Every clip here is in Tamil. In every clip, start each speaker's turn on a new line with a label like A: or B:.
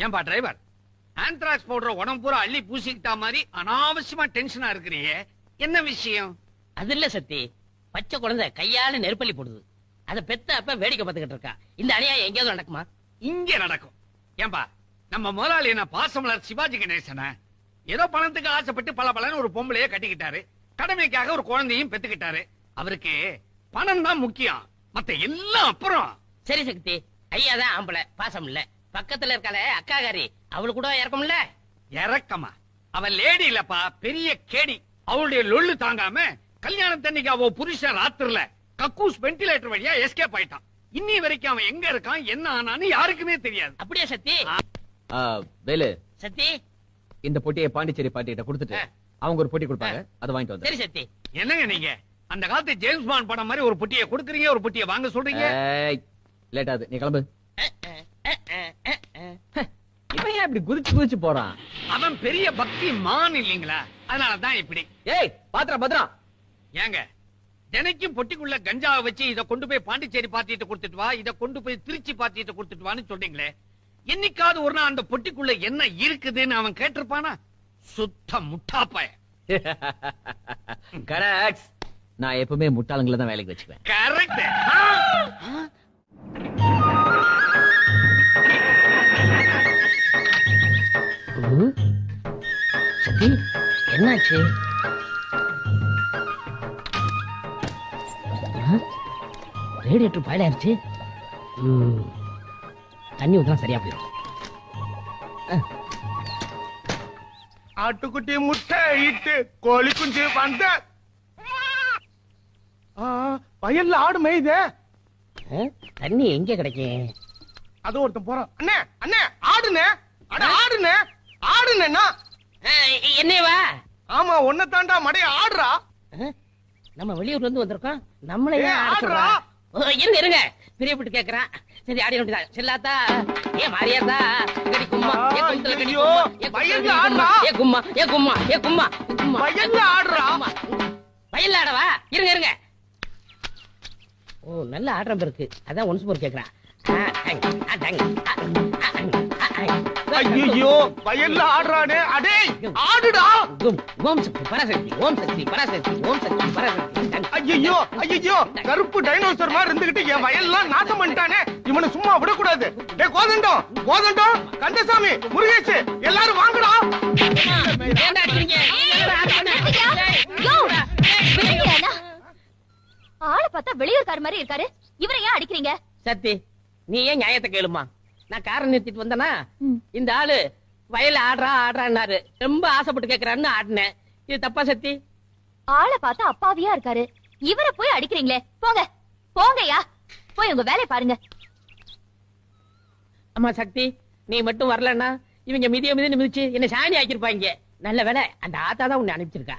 A: ஏன்பா டிரைவர், ஆந்த்ராக்ஸ் பவுடர் உடம்பு பூரா அள்ளி பூசிக்கிட்டா மாதிரி அனாவசியமா டென்ஷனா இருக்கிறீங்க, என்ன விஷயம்?
B: அது இல்ல சத்தி, பச்சை குழந்தை கையால நெருப்பள்ளி போடுது. அத பெத்த அப்ப வேடிக்கை பார்த்துக்கிட்டு இருக்கா. இந்த அநியாயம் எங்கேயாவது நடக்குமா?
A: இங்க நடக்கும். ஏன்பா, நம்ம முதலாளி என்ன பாசமலர் சிவாஜி கணேசன ஏதோ பணத்துக்கு ஆசைப்பட்டு பல ஒரு பொம்பளைய கட்டிக்கிட்டாரு, கடமைக்காக ஒரு குழந்தையும் பெத்துக்கிட்டாரு. அவருக்கு பணம் தான் முக்கியம், மத்த எல்லாம் அப்புறம்.
B: சரி சக்தி, ஐயா தான் ஆம்பளை, பாசம் இல்ல. பக்கத்துல இருக்காளே அக்காகாரி, அவளுக்கு கூட இறக்கம்ல.
A: இறக்கமா? அவன் லேடி இல்லப்பா, பெரிய கேடி. அவளுடைய லொள்ளு தாங்காம கல்யாணத்தன்னைக்கு அவ புருஷன் ராத்திரில கக்கூஸ் வென்டிலேட்டர் வழியா எஸ்கேப் ஆயிட்டான். இன்னி வரைக்கும் அவன் எங்க இருக்கான், என்ன ஆனான்னு யாருக்குமே தெரியாது.
B: அப்படியே சத்தி?
C: வேலு,
B: சத்தி
C: இந்த பொட்டியை பாண்டிச்சேரி பாட்டிகிட்ட கொடுத்துட்டு அவங்க ஒரு பொட்டி கொடுப்பாங்க, அதை வாங்கிட்டு வந்து.
B: சரி சத்தி.
A: என்னங்க நீங்க அந்த காலத்து ஜேம்ஸ் பாண்ட் படம் மாதிரி ஒரு பொட்டியை கொடுக்குறீங்க, ஒரு பொட்டியை வாங்க சொல்றீங்க.
C: லேட் ஆகுது, நீ கிளம்பு. இவன் ஏன் இப்படி குதிச்சு போறான்?
A: அவன் பெரிய பக்தி மான் இல்லீங்களா, அதனாலதான் இப்படி.
C: ஏய் பாத்ரா பத்ரா,
A: ஏங்க தினைக்கும் பொட்டிக்குள்ள கஞ்சாவை வச்சு இதை கொண்டு போய் பாண்டிச்சேரி பாத்திட்டு கொடுத்துட்டு வா, இதை கொண்டு போய் திருச்சி பாத்திட்டு கொடுத்துட்டு வான்னு சொல்றீங்களே, என்னைக்காவது ஒரு நாள் அந்த பொட்டிக்குள்ள என்ன இருக்குதுன்னு அவன் கேட்டிருப்பானா? சுத்த முட்டாப்பாய.
C: கரெக்ட். நான் எப்பவுமே முட்டாளங்களை தான் வேலைக்கு வச்சுக்குவேன்.
A: கரெக்ட்.
B: சத்தி என்னாச்சு? ரேடியேட்டர் பாயில் ஆயிடுச்சு. தண்ணி ஊத்தலாம் சரியா போயிடும்.
D: ஆட்டுக்குட்டி முட்டை இட்டு கோழி குஞ்சு வந்த வயல்ல ஆடு மேயுதே.
B: தண்ணி எங்க கிடைக்கும்?
D: அது ஒருத்தன் போறான். அண்ணே அண்ணே ஆடுனே, அட ஆடுனே ஆடுனேன்னா
B: என்னவா?
D: ஆமா ஒன்ன தாண்டா மடைய ஆடுறா.
B: நம்ம வெளியூர்ல இருந்து வந்திருக்கோம், நம்மளே ஆடுறா. இருங்க இருங்க, பிரியப்பட்டு கேக்குறான். சரி ஆடி வேண்டியதான். செல்லாத்தா ஏ மாரியாதா கடி கும்மா, ஏ கும்தல கடி கும்மா, ஏ
D: வயல்ல ஆடுறா.
B: ஏ கும்மா ஏ கும்மா ஏ கும்மா கும்மா.
D: வயல்ல ஆடுறா.
B: வயல்ல ஆடவா? இருங்க இருங்க. ஓ நல்ல ஆடுறம் இருக்கு, அதான் ஒன்ஸ் மோர் கேக்குறான்.
D: ஐயோ வயல்ல ஆடுறானே, அடே ஆடுடா.
B: ஓம் சக்தி பராசக்தி, ஓம் சக்தி பராசக்தி, ஓம் சக்தி பராசக்தி.
D: ஐயோ ஐயோ கருப்பு டைனோசர் மாதிரி இருந்துகிட்டு என் வயல்லாம் நாசம் பண்ணிட்டானே, இவனை சும்மா விடக்கூடாது. டே கோதண்டம் கோதண்டம், கந்தசாமி, முருகேஷ் எல்லாரும் வாங்கடா.
E: ஆளை பார்த்தா வெளியூர்கார மாதிரி இருக்காரு, இவரை ஏன் அடிக்கிறீங்க?
B: சத்தி நீ ஏன் நியாயத்தை கேளுமா? நான் காரை நிறுத்திட்டு வந்தனா இந்த ஆளு வயல்ல ஆடுறா ஆடுறான்னாரு, ரொம்ப ஆசைப்பட்டு கேக்குறாருன்னு ஆடினேன். இது தப்பா சத்தி?
E: ஆளை பார்த்தா அப்பாவியா இருக்காரு, இவரை போய் அடிக்கிறீங்களே, போங்க போங்கயா, போய் உங்க வேலையை பாருங்க.
B: அம்மா சக்தி, நீ மட்டும் வரலன்னா இவங்க மிதிய மிதிச்சு என்ன சாணி ஆக்கிருப்பாங்க. நல்ல வேலை அந்த ஆத்தா தான் உன்னை அனுப்பிச்சிருக்கா.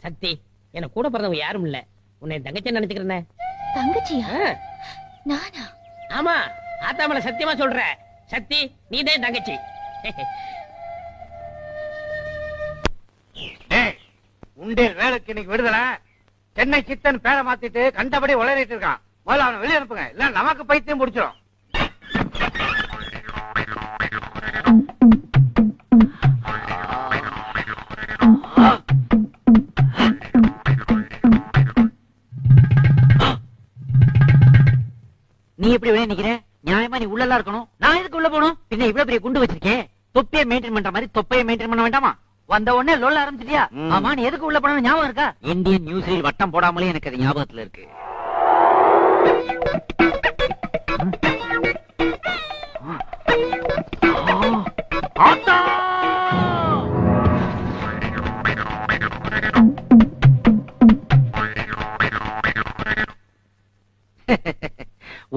B: சக்தி என்ன கூட பிறந்தவங்க யாரும் இல்ல, உன்னை தங்கச்சி நினைச்சுக்கிறேன்.
E: தங்கச்சியா? நானா?
B: ஆமா, ஆத்தா மேல சத்தியமா சொல்ற. சக்தி நீ தான் தங்கச்சி.
F: உண்டியல் வேலைக்கு இன்னைக்கு விடுதல. சென்னை சித்தன் பேரை மாத்திட்டு கண்டபடி உளறிட்டு இருக்கான். முதல்ல அவனை வெளியே அனுப்புங்க, இல்ல நமக்கு பைத்தியம் முடிச்சிடும். நீ எப்படி வெளியே நிக்கிற? நியாயமா நீ உள்ளலாம் இருக்கணும். நான் எதுக்கு உள்ள போகணும்? பின்ன இவ்வளவு பெரிய குண்டு வச்சிருக்கேன், தொப்பியை மெயின்டைன் பண்ற மாதிரி தொப்பையை மெயின்டைன் பண்ண வேண்டாமா? வந்த உடனே லொல்ல ஆரம்பிச்சிட்டியா? ஆமா நீ எதுக்கு உள்ள போன ஞாபகம் இருக்கா? இந்தியன் நியூஸில் வட்டம் போடாமலே எனக்கு அது ஞாபகத்துல இருக்கு.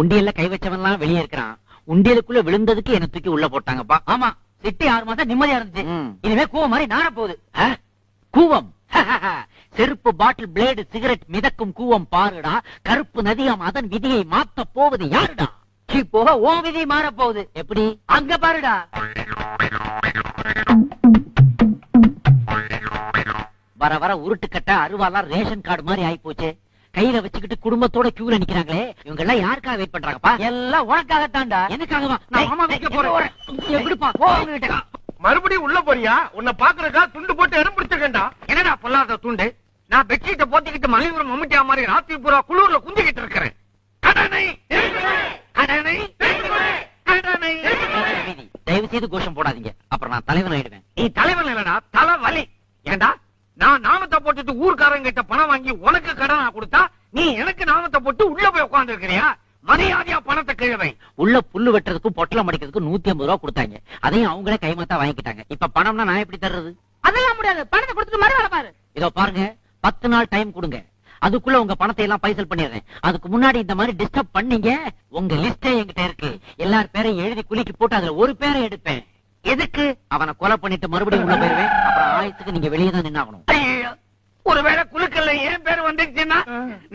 F: உண்டியல்ல கை வச்சவன்லாம் வெளியே இருக்கிறான். உண்டியலுக்குள்ள விழுந்ததுக்கு என்ன தூக்கி உள்ள போட்டாங்கப்பா. ஆமா சிட்டி 6 மாசம் நிம்மதியா இருந்துச்சு. இனிமே கூவம் மாதிரி நார போகுது. கூவம் செருப்பு பாட்டில் பிளேடு சிகரெட் மிதக்கும் கூவம் பாருடா. கருப்பு நதியாம் அதன் விதியை மாத்த போவது யாருடா? போக ஓ விதி மாற போகுது. எப்படி? அங்க பாருடா. வர வர உருட்டுக்கட்ட அருவாலாம் ரேஷன் கார்டு மாதிரி ஆயி போச்சு. கையில வச்சுக்கிட்டு குடும்பத்தோட கியூல நிக்கிறாங்களே, இவங்க எல்லாம் யாருக்காக வெயிட் பண்றாங்கப்பா? எல்லாம் உனக்காகத்தான்டா. எனக்காகவா? நான் மாமா வைக்க போறேன். எப்படிப்பா போங்க.
D: மறுபடியும் உள்ள போறியா? உன்னை பாக்குறக்கா துண்டு போட்டு இடம் பிடிச்சிருக்கேன்டா.
A: என்னடா பொல்லாத துண்டு? நான் பெட்ஷீட்டை போத்திக்கிட்டு மலையூர் மம்முட்டியா மாதிரி ராத்திரி பூரா குளூர்ல குந்திக்கிட்டு இருக்கிறேன். கடனை கடனை கடனை.
F: தயவு செய்து கோஷம் போடாதீங்க, அப்புறம் நான் தலைவன் ஆயிடுவேன்.
A: நீ தலைவன் இல்லடா, தலைவலி. ஏண்டா நான் நாமத்தை போட்டுட்டு ஊர்க்காரங்க கிட்ட பணம் வாங்கி உனக்கு கடனா கொடுத்தா நீ எனக்கு நாமத்தை போட்டு உள்ள போய் உட்கார்ந்து இருக்கிறியா? மரியாதையா பணத்தை கிழவை.
F: உள்ள புல்லு வெட்டுறதுக்கும் பொட்டலம் அடிக்கிறதுக்கும் 150 ரூபா கொடுத்தாங்க. அதையும் அவங்களே கைமாத்தா வாங்கிக்கிட்டாங்க. இப்ப பணம்னா நான் எப்படி தர்றது?
B: அதெல்லாம் முடியாது. பணத்தை கொடுத்துட்டு மறு வேலை பாரு.
F: இதோ பாருங்க, 10 நாள் டைம் கொடுங்க. அதுக்குள்ள உங்க பணத்தை எல்லாம் பைசல் பண்ணிடுறேன். அதுக்கு முன்னாடி இந்த மாதிரி டிஸ்டர்ப் பண்ணீங்க, உங்க லிஸ்டே என்கிட்ட இருக்கு. எல்லார் பேரையும் எழுதி குலுக்கி போட்டு அதுல ஒரு பேரை எடுப்பேன். எதுக்கு? அவனை கொலை பண்ணிட்டு மறுபடியும் உள்ள போயிருவேன். அப்புறம் ஆயத்துக்கு நீங்க வெளியே தான் நின்னாகணும்.
A: ஐயோ, ஒருவேளை குழுக்கல்ல என் பேர் வந்துச்சுன்னா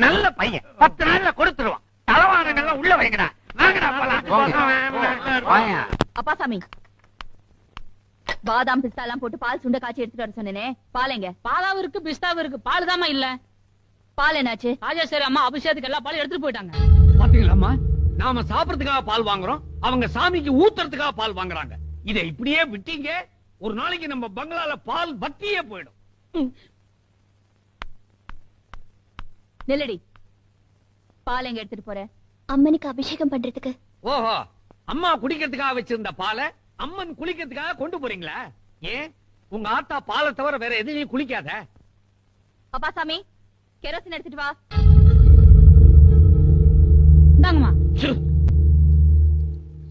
A: நல்ல பையன் 10 நாள்ல கொடுத்துருவான். தலைவானங்கள்லாம் உள்ள வைங்கடா. வாங்கடா போலாம்.
F: வாயா.
E: அப்பா சாமி, பாதாம் பிஸ்தா எல்லாம் போட்டு பால் சுண்ட காய்ச்சி எடுத்துட்டு வர சொன்னேனே, பால் எங்க?
B: பாலாவும் இருக்கு, பிஸ்தாவும் இருக்கு, பால் தாமா இல்ல.
E: பால் என்னாச்சு?
B: ராஜேஸ்வரி அம்மா அபிஷேகத்துக்கு எல்லா பாலும் எடுத்துட்டு போயிட்டாங்க.
A: பாத்தீங்களாம்மா, நாம சாப்பிடறதுக்காக பால் வாங்குறோம், அவங்க சாமிக்கு ஊத்துறதுக்காக பால் வாங்குறாங்க. இதை இப்படியே விட்டீங்க, ஒரு நாளைக்கு நம்ம பங்களால பால் பத்தியே போயிடும்.
E: நெல்லடி, பால் எங்க எடுத்துட்டு போற? அம்மனுக்கு அபிஷேகம் பண்றதுக்கு.
A: ஓஹோ, அம்மா குடிக்கிறதுக்காக வச்சிருந்த பாலை அம்மன் குளிக்கிறதுக்காக கொண்டு போறீங்களா? ஏன் உங்க ஆத்தா பாலை தவிர வேற எதையும் குளிக்காத?
E: அப்பா சாமி, கெரோசின் எடுத்துட்டு வா.
B: இந்தாங்கம்மா.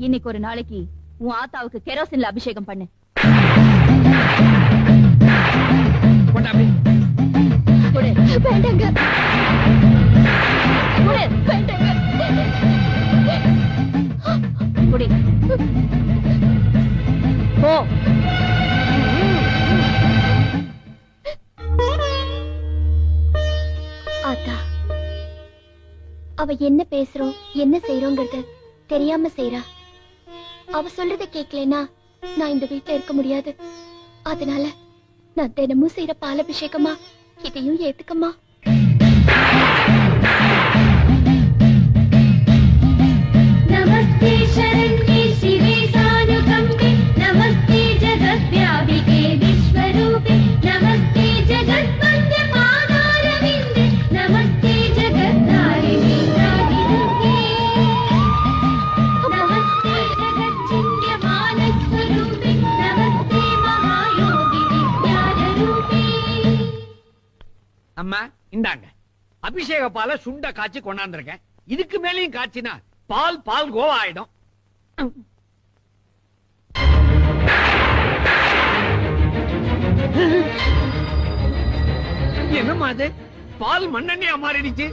E: இன்னைக்கு ஒரு நாளைக்கு உன் ஆத்தாவுக்கு கெரோசின்ல அபிஷேகம் பண்ணு.
A: கொண்டாப்பி.
E: கொடு. வேண்டாங்க. கொடு. வேண்டாங்க. கொடு. போ.
G: ஆத்தா, அவ என்ன பேசுறோம் என்ன செய்யறோங்கிறது தெரியாம செய்யறா. அவ சொல்றத கேட்கலனா நான் இந்த வீட்டுல இருக்க முடியாது. அதனால நான் தினமும் செய்யற பாலபிஷேகமா இதையும் ஏத்துக்கமா. நமஸ்தே சரண்யே சிவே சானுகம்பே நமஸ்தே ஜகத்வ்யாபிகே விஸ்வரூபே நமஸ்தே ஜகத்வந்தே பாதாரவிந்தே நமஸ்தே ஜகத்தாரிணி ராதிருகே நமஸ்தே ஜகச்சிந்த்ய மானஸ்வரூபே நமஸ்தே மகாயோகி வித்யாரூபே.
A: அம்மா இந்தாங்க, அபிஷேக பாலை சுண்ட காய்ச்சி கொண்டாந்துருக்கேன். இதுக்கு மேலேயும் காய்ச்சினா பால் பால் கோவா ஆயிடும். என்னம்மா அது? பால் மண்ணெண்ணெயா மாறிடுச்சு.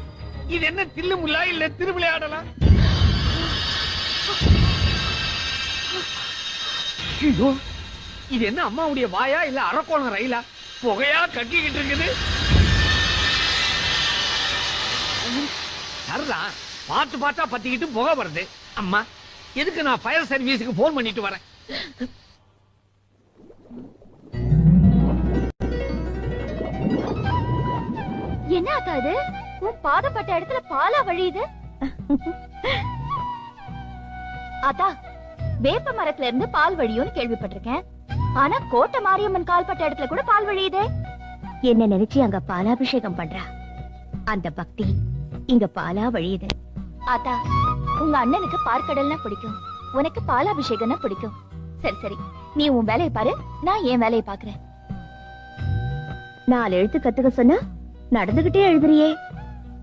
A: இது என்ன தில்லு முல்லா இல்ல திருவிளையாடலா? ஐயோ, இது என்ன அம்மாவுடைய வாயா இல்ல அரக்கோணம் ரயிலா? புகையா கட்டிக்கிட்டு இருக்குது. சரிதான், பாட்டு பாட்டா பத்திக்கிட்டு புகை வருது. அம்மா, எதுக்கு நான் ஃபயர் சர்வீஸுக்கு போன் பண்ணிட்டு வரேன்.
E: என்ன ஆத்தா இது? உன் பாதப்பட்ட இடத்துல பாலா வழியுது. ஆத்தா, வேப்ப மரத்துல இருந்து பால் வழியும்னு கேள்விப்பட்டிருக்கேன். ஆனா கோட்டை மாரியம்மன் கால்பட்ட இடத்துல கூட பால் வழியுதே. என்ன நினைச்சு அங்க பாலாபிஷேகம் பண்றா? அந்த பக்தி இங்க பாலா வழியுது. ஆத்தா, உங்க அண்ணனுக்கு பார்க்கடல்னா பிடிக்கும், உனக்கு பாலாபிஷேகம்னா பிடிக்கும். சரி சரி, நீ உன் வேலையை பாரு, நான் என் வேலையை பாக்குறேன். 4 எழுத்து கத்துக்க சொன்னா நடந்துகிட்டே எழுதுறியே,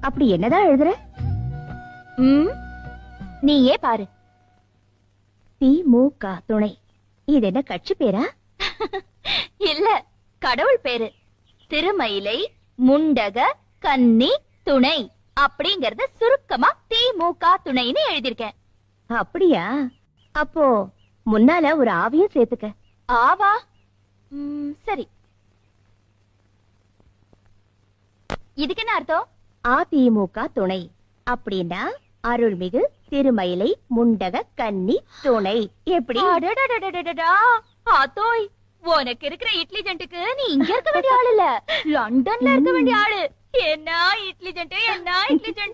E: அப்படி என்னதான் எழுதுற? நீயே பாரு. திமுக துணை. இது என்ன கட்சி பேரா? இல்ல, கடவுள் பேரு. திருமயிலை முண்டக கன்னி துணை அப்படிங்கறத சுருக்கமா திமுக துணைன்னு எழுதிருக்கேன். அப்படியா? அப்போ முன்னால ஒரு ஆவியும் சேர்த்துக்க. ஆவா? சரி. இதுக்கு என்ன அர்த்தம்? அதிமுக துணை அப்படின்னா அருள்மிகு திருமயிலை முண்டக கன்னி துணை. எப்படி? ஆத்தோய், உனக்கு இருக்கிற இட்லி ஜென்ட்டுக்கு நீ இங்க இருக்க வேண்டிய ஆள் இல்ல, லண்டன்ல இருக்க வேண்டிய ஆளு. என்ன இட்லி ஜெண்டு என்ன இட்லி ஜெண்டு